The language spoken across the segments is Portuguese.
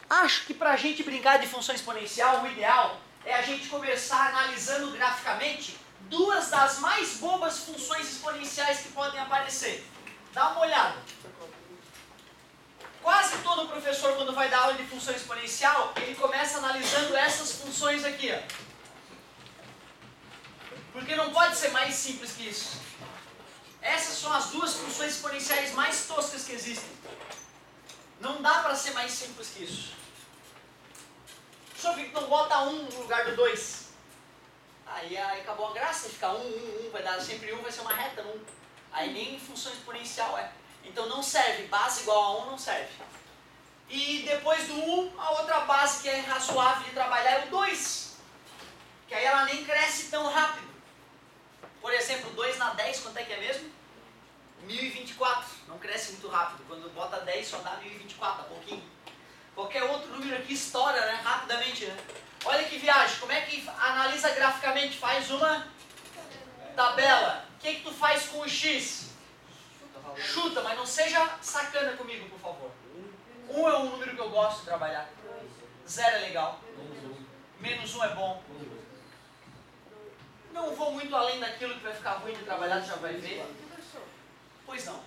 Acho que para a gente brincar de função exponencial, o ideal é a gente começar analisando graficamente duas das mais bobas funções exponenciais que podem aparecer. Dá uma olhada. Quase todo professor, quando vai dar aula de função exponencial, ele começa analisando essas funções aqui, ó. Porque não pode ser mais simples que isso. Essas são as duas funções exponenciais mais toscas que existem. Não dá para ser mais simples que isso. Só que não bota 1 no lugar do 2. Aí acabou a graça de ficar 1, vai dar sempre 1, vai ser uma reta 1. Aí nem função exponencial é. Então não serve, base igual a 1 não serve. E depois do 1, a outra base que é razoável de trabalhar é o 2. Que aí ela nem cresce tão rápido. Por exemplo, 2 na 10, quanto é que é mesmo? 1024. Não cresce muito rápido. Quando bota 10 só dá 1024, dá pouquinho. Qualquer outro número aqui estoura, né? Rapidamente, né? Olha que viagem. Como é que analisa graficamente? Faz uma tabela. O que tu faz com o X? Chuta, mas não seja sacana comigo, por favor. 1 é um número que eu gosto de trabalhar. 0 é legal. Menos 1 é bom. Não vou muito além daquilo que vai ficar ruim de trabalhar, tu já vai ver. Pois não.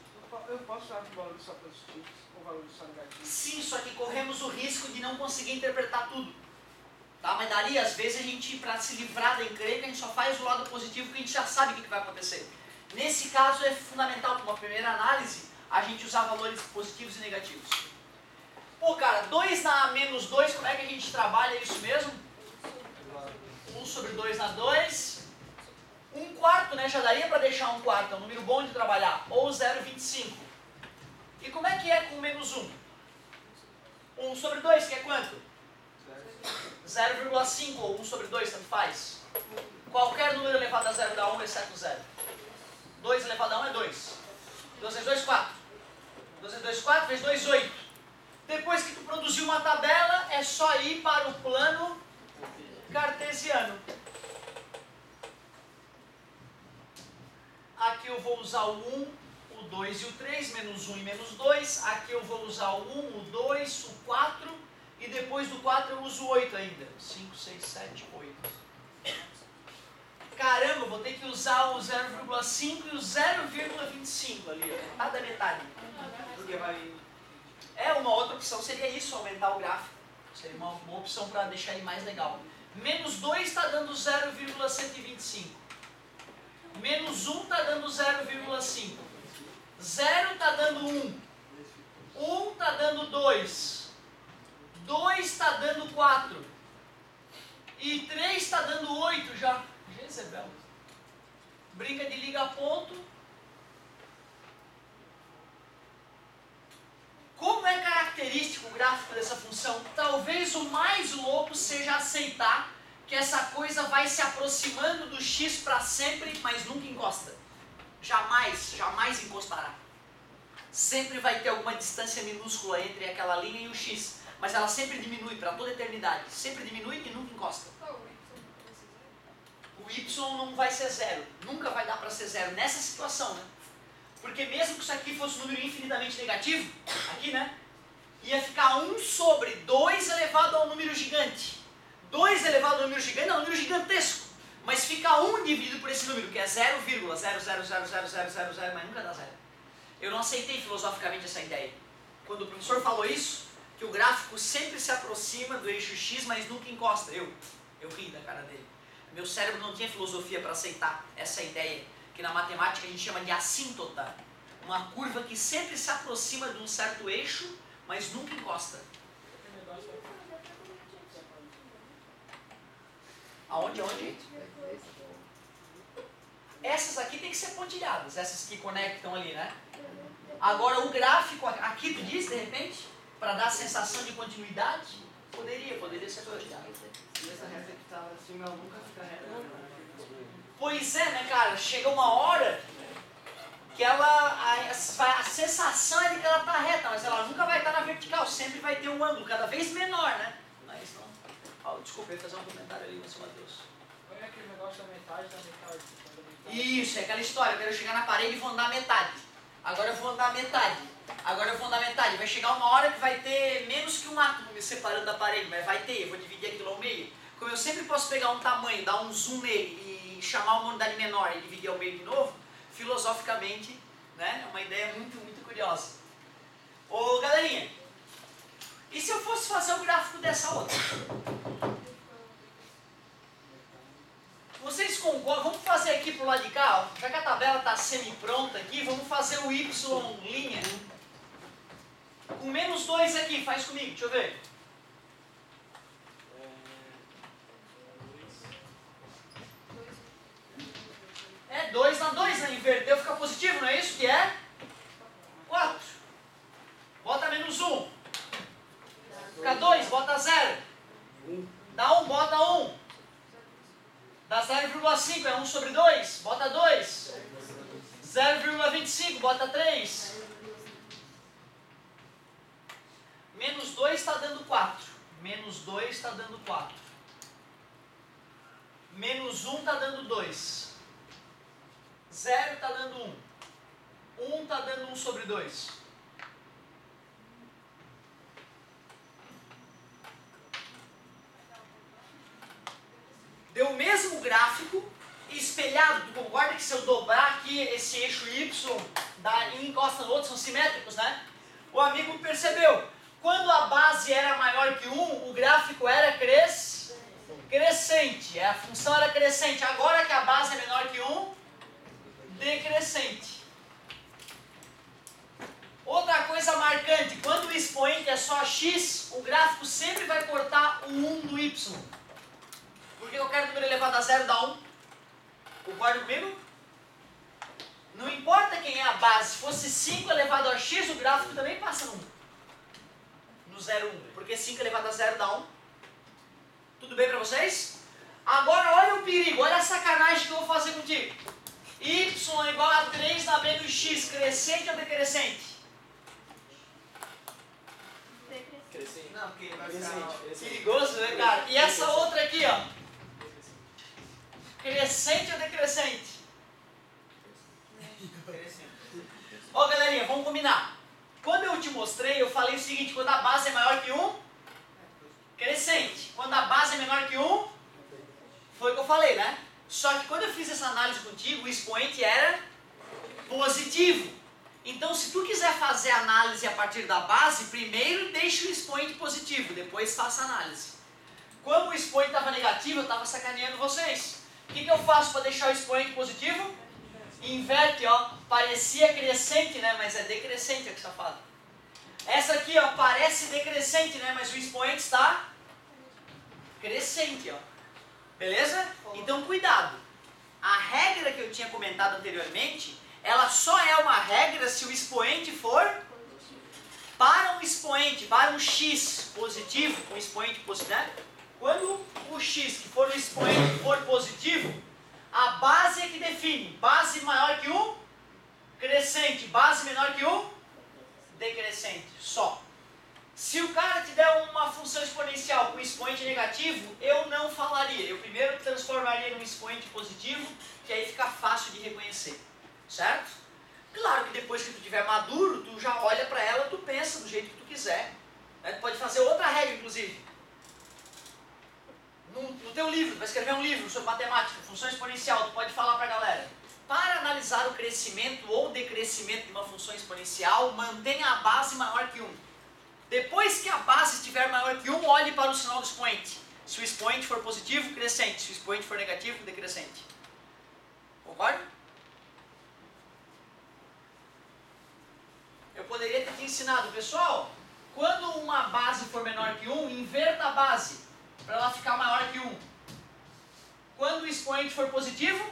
Eu posso usar valores só positivos ou valores só negativos? Sim, só que corremos o risco de não conseguir interpretar tudo. Tá? Mas daria, às vezes, a gente, para se livrar da encrenca, a gente só faz o lado positivo que a gente já sabe o que vai acontecer. Nesse caso, é fundamental, para uma primeira análise, a gente usar valores positivos e negativos. Pô, cara, 2 na menos 2, como é que a gente trabalha isso mesmo? 1 sobre 2 na 2. 1 quarto, né? Já daria para deixar 1 quarto, é um número bom de trabalhar. Ou 0,25. E como é que é com menos 1? 1 sobre 2, que é quanto? 0,5 ou 1 sobre 2, tanto faz. Qualquer número elevado a 0 dá 1, exceto 0. 2 elevado a 1 é 2. 2 vezes 2, 4. 2 vezes 2, 4, vezes 2, 8. Depois que tu produziu uma tabela, é só ir para o plano cartesiano. Aqui eu vou usar o 1, o 2 e o 3, menos 1 e menos 2. Aqui eu vou usar o 1, o 2, o 4. E depois do 4 eu uso o 8 ainda. 5, 6, 7, 8. Caramba, vou ter que usar o 0,5 e o 0,25 ali. Metade da metade. Porque vai... uma outra opção seria isso, aumentar o gráfico. Seria uma opção para deixar ele mais legal. Menos 2 está dando 0,125. Menos 1 está dando 0,5. 0 está dando 1. 1 está dando 2. 2 está dando 4. E 3 está dando 8 já. Jezebel. Brinca de liga ponto. Como é característico o gráfico dessa função? Talvez o mais louco seja aceitar que essa coisa vai se aproximando do x para sempre, mas nunca encosta. Jamais, jamais encostará. Sempre vai ter alguma distância minúscula entre aquela linha e o x, mas ela sempre diminui para toda a eternidade. Sempre diminui e nunca encosta. O y não vai ser 0, nunca vai dar para ser 0 nessa situação, né? Porque mesmo que isso aqui fosse um número infinitamente negativo, aqui, né? Ia ficar 1 sobre 2 elevado a um número gigante. 2 elevado a um número gigante é um número gigantesco. Mas fica 1 dividido por esse número, que é 0,0000000, mas nunca dá 0. Eu não aceitei filosoficamente essa ideia. Quando o professor falou isso, que o gráfico sempre se aproxima do eixo x, mas nunca encosta. Eu ri da cara dele. Meu cérebro não tinha filosofia para aceitar essa ideia, que na matemática a gente chama de assíntota. Uma curva que sempre se aproxima de um certo eixo, mas nunca encosta. Aonde? Essas aqui tem que ser pontilhadas, essas que conectam ali, né? Agora o gráfico, aqui tu diz, de repente, para dar a sensação de continuidade, poderia ser pontilhado. E essa reta que está acima, ela nunca fica reta. Pois é, né, cara? Chega uma hora que a sensação é de que ela está reta, mas ela nunca vai estar na vertical, sempre vai ter um ângulo cada vez menor, né? Mas não... desculpa, eu ia fazer um comentário ali, Sr. Matheus. Foi aquele negócio da metade. Isso, é aquela história, eu quero chegar na parede e vou andar metade. Agora eu vou andar metade. Agora é o fundamental, vai chegar uma hora que vai ter menos que um átomo me separando da parede, mas vai ter, eu vou dividir aquilo ao meio. Como eu sempre posso pegar um tamanho, dar um zoom nele e chamar uma unidade menor e dividir ao meio de novo, filosoficamente, né, é uma ideia muito, muito curiosa. Ô galerinha, e se eu fosse fazer o gráfico dessa outra? Vocês concordam? Vamos fazer aqui pro lado de cá, ó. Já que a tabela está semi-pronta aqui, vamos fazer o y linha. Com menos 2 aqui, faz comigo, deixa eu ver. É 2 na 2, né? Inverteu, fica positivo, não é isso que é? 4. Bota menos 1. Fica 2, bota 0. Dá 1, bota 1. Dá 0,5, é 1 sobre 2, bota 2. 0,25, bota 3. Menos 2 está dando 4. Menos 2 está dando 4. Menos 1 está dando 2. 0 está dando 1. 1 está dando 1 sobre 2. Deu o mesmo gráfico espelhado. Tu concorda que se eu dobrar aqui esse eixo Y, um encosta no outro, são simétricos, né? O amigo percebeu. Quando a base era maior que 1, o gráfico era crescente. A função era crescente. Agora que a base é menor que 1, decrescente. Outra coisa marcante, quando o expoente é só x, o gráfico sempre vai cortar o 1 do y. Porque eu quero número elevado a 0 dá 1. Concorda comigo? Não importa quem é a base. Se fosse 5 elevado a x, o gráfico também passa no 1. No 0, 1. Porque 5 elevado a 0 dá 1. Tudo bem para vocês? Agora olha o perigo, olha a sacanagem que eu vou fazer contigo. Y igual a 3 na b do x, crescente ou decrescente? Crescente. Não, porque vai Crescente. perigoso, né, cara? E essa outra aqui, ó. Crescente ou decrescente? Ó, galerinha, vamos combinar. Quando eu te mostrei, eu falei o seguinte, quando a base é maior que 1, crescente. Quando a base é menor que 1, foi o que eu falei, né? Só que quando eu fiz essa análise contigo, o expoente era positivo. Então, se tu quiser fazer a análise a partir da base, primeiro deixa o expoente positivo, depois faça a análise. Como o expoente estava negativo, eu estava sacaneando vocês. O que eu faço para deixar o expoente positivo? Inverte, ó. Parecia crescente, né? Mas é decrescente, é o que está falando. Essa aqui, ó, parece decrescente, né? Mas o expoente está crescente, ó. Beleza? Então, cuidado. A regra que eu tinha comentado anteriormente, ela só é uma regra se o expoente for para um expoente, para um x positivo, um expoente positivo, né? Quando o x, que for um expoente, for positivo, a base é que define. Base maior que 1, crescente. Base menor que 1, decrescente. Só. Se o cara te der uma função exponencial com expoente negativo, eu não falaria. Eu primeiro transformaria num expoente positivo, que aí fica fácil de reconhecer. Certo? Claro que depois que tu estiver maduro, tu já olha para ela, tu pensa do jeito que tu quiser. Né? Tu pode fazer outra regra, inclusive. No teu livro, tu vai escrever um livro sobre matemática, função exponencial, tu pode falar para a galera. Para analisar o crescimento ou decrescimento de uma função exponencial, mantenha a base maior que 1. Depois que a base estiver maior que 1, olhe para o sinal do expoente. Se o expoente for positivo, crescente. Se o expoente for negativo, decrescente. Concorda? Eu poderia ter te ensinado, pessoal, quando uma base for menor que 1, inverta a base para ela ficar maior que 1. Quando o expoente for positivo,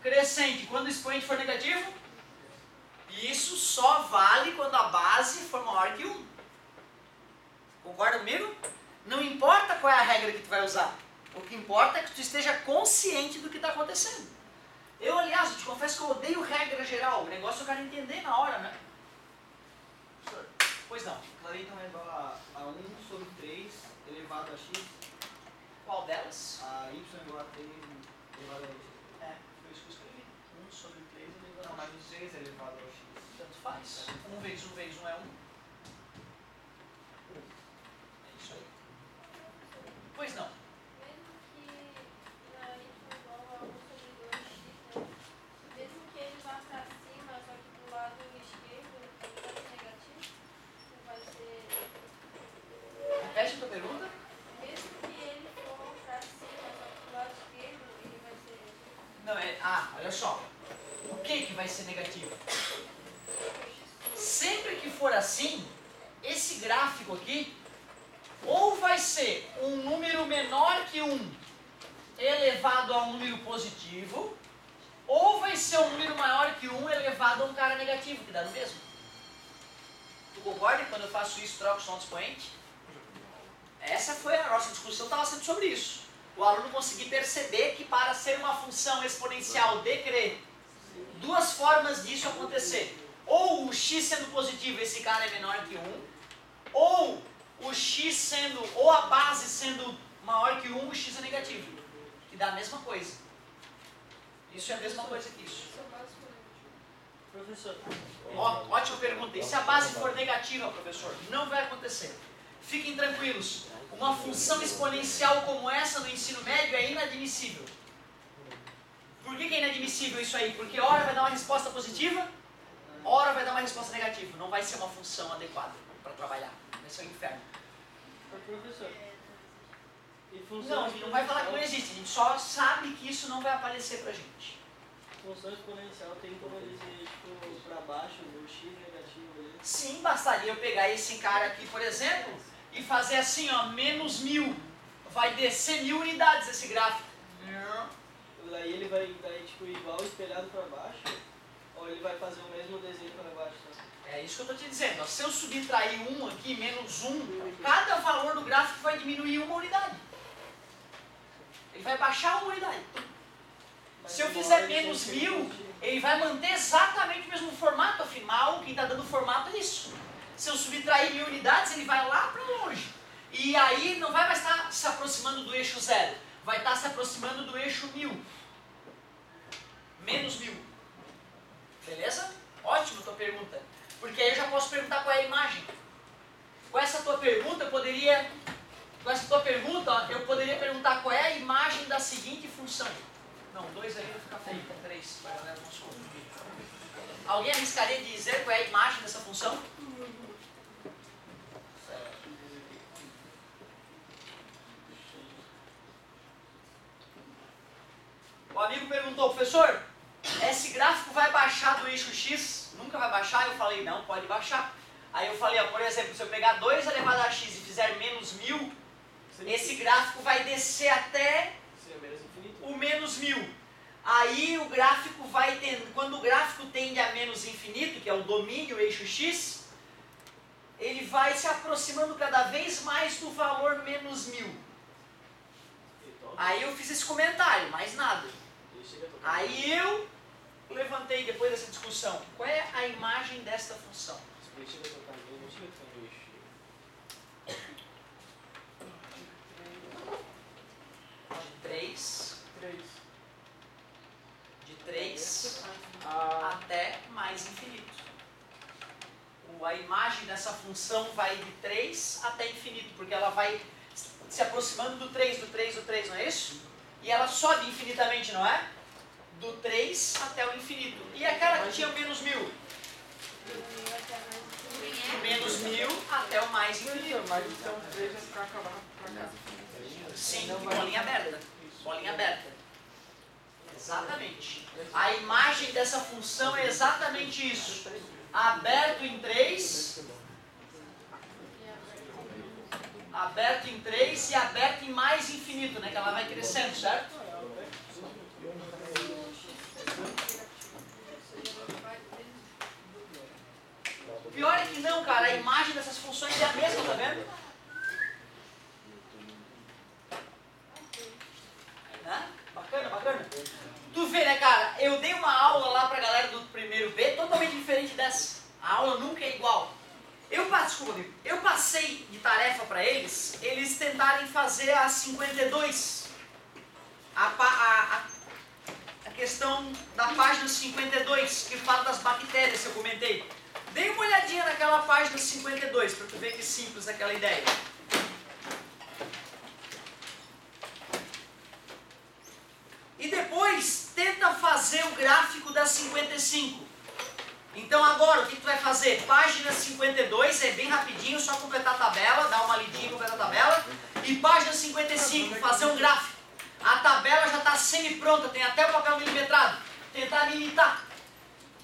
crescente. Quando o expoente for negativo, isso só vale quando a base for maior que 1. Concorda comigo? Não importa qual é a regra que tu vai usar. O que importa é que tu esteja consciente do que está acontecendo. Eu, aliás, eu te confesso que eu odeio regra geral. O negócio eu quero entender na hora, né? Professor, pois não. Clarita é igual a 1 sobre 3 elevado a x. Qual delas? A y é igual a 3 elevado a x. É, foi isso que eu escrevi. 1 sobre 3 elevado Não, a mas x. o 3 elevado ao x. Tanto faz. 1 vezes 1 vezes 1 é 1. É isso aí. Pois não. Mesmo que na y igual a 1 sobre 2x, né? Mesmo que ele vá para cima, só que do lado esquerdo, ele vai ser negativo? Ou vai ser... Repete a tua pergunta. Mesmo que ele for para cima, só que do lado esquerdo, ele vai ser... Não, olha só. O que vai ser negativo? Sempre que for assim, esse gráfico aqui, ou vai ser um número menor que 1 elevado a um número positivo, ou vai ser um número maior que 1 elevado a um cara negativo, que dá no mesmo. Tu concorda que quando eu faço isso, troco só um expoente? Essa foi a nossa discussão, estava sendo sobre isso. O aluno conseguir perceber que para ser uma função exponencial decrescer, duas formas disso acontecer. Ou o x sendo positivo, esse cara é menor que 1, ou o x sendo, ou a base sendo maior que 1, o x é negativo. Que dá a mesma coisa. Isso é a mesma coisa que isso. Professor. Ótima pergunta. E se a base for negativa, professor? Não vai acontecer. Fiquem tranquilos. Uma função exponencial como essa no ensino médio é inadmissível. Por que é inadmissível isso aí? Porque hora vai dar uma resposta positiva, hora vai dar uma resposta negativa. Não vai ser uma função adequada para trabalhar. Vai ser um inferno. Professor. E Não, a gente não vai falar que não existe. A gente só sabe que isso não vai aparecer pra gente. Função exponencial tem como ele ser tipo para baixo, o x negativo ali. Sim, bastaria eu pegar esse cara aqui, por exemplo, e fazer assim, ó, menos 1000. Vai descer 1000 unidades esse gráfico. Daí ele vai tipo igual espelhado para baixo, ou ele vai fazer o mesmo desenho para baixo, tá? É isso que eu estou te dizendo. Ó. Se eu subtrair 1 aqui, menos 1, cada valor do gráfico vai diminuir 1 unidade. Ele vai baixar 1 unidade. Se eu fizer menos 1000, ele vai manter exatamente o mesmo formato. Afinal, quem está dando formato é isso. Se eu subtrair 1000 unidades, ele vai lá para longe. E aí não vai mais estar se aproximando do eixo 0. Vai estar se aproximando do eixo 1000. Menos 1000. Beleza? Ótimo a tua pergunta. Porque aí eu já posso perguntar qual é a imagem. Com essa tua pergunta, eu poderia perguntar qual é a imagem da seguinte função. Não, 2 aí vai ficar feio, 3. Vai, galera, vamos confundir. Alguém arriscaria dizer qual é a imagem dessa função? O amigo perguntou, professor, esse gráfico vai baixar do eixo X? Nunca vai baixar? Eu falei, não, pode baixar. Aí eu falei, ó, por exemplo, se eu pegar 2 elevado a x e fizer menos 1000, esse gráfico vai descer até o menos 1000. Aí o gráfico vai tendo, quando o gráfico tende a menos infinito, que é o domínio eixo x, ele vai se aproximando cada vez mais do valor menos 1000. Aí eu fiz esse comentário, mais nada. Aí eu levantei depois dessa discussão, qual é a imagem desta função? De 3 até mais infinito. A imagem dessa função vai de 3 até infinito, porque ela vai se aproximando do 3, não é isso? E ela sobe infinitamente, não é? Do 3 até o infinito. E aquela que tinha o menos 1000? Do menos 1000 até o mais infinito. Mas então 3 vai ficar acabado para cá. Sim, bolinha aberta. Bolinha aberta. Exatamente. A imagem dessa função é exatamente isso. Aberto em 3. Aberto em 3 e aberto em mais infinito, né? Que ela vai crescendo, certo? O pior é que não, cara. A imagem dessas funções é a mesma, tá vendo? Né? Bacana, bacana. Tu vê, né, cara? Eu dei uma aula lá pra galera do primeiro B totalmente diferente dessa. A aula nunca é igual. Eu passei de tarefa para eles tentarem fazer a 52. questão da página 52, que fala das bactérias que eu comentei. Dê uma olhadinha naquela página 52, para tu ver que simples aquela ideia. E depois, tenta fazer o gráfico da 55. Então agora, o que tu vai fazer? Página 52, é bem rapidinho, só completar a tabela, dar uma lidinha e completar a tabela. E página 55, fazer um gráfico. A tabela já está semi-pronta, tem até o papel milimetrado. Tentar limitar.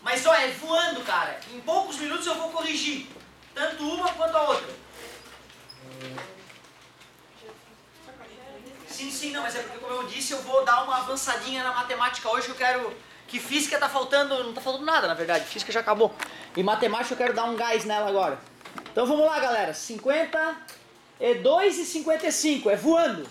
Mas ó, é voando, cara. Em poucos minutos eu vou corrigir. Tanto uma quanto a outra. Sim, não, mas é porque, como eu disse, eu vou dar uma avançadinha na matemática hoje, que eu quero... Que física tá faltando, não tá faltando nada, na verdade. Física já acabou. E matemática eu quero dar um gás nela agora. Então vamos lá, galera. 52 e 55, é voando.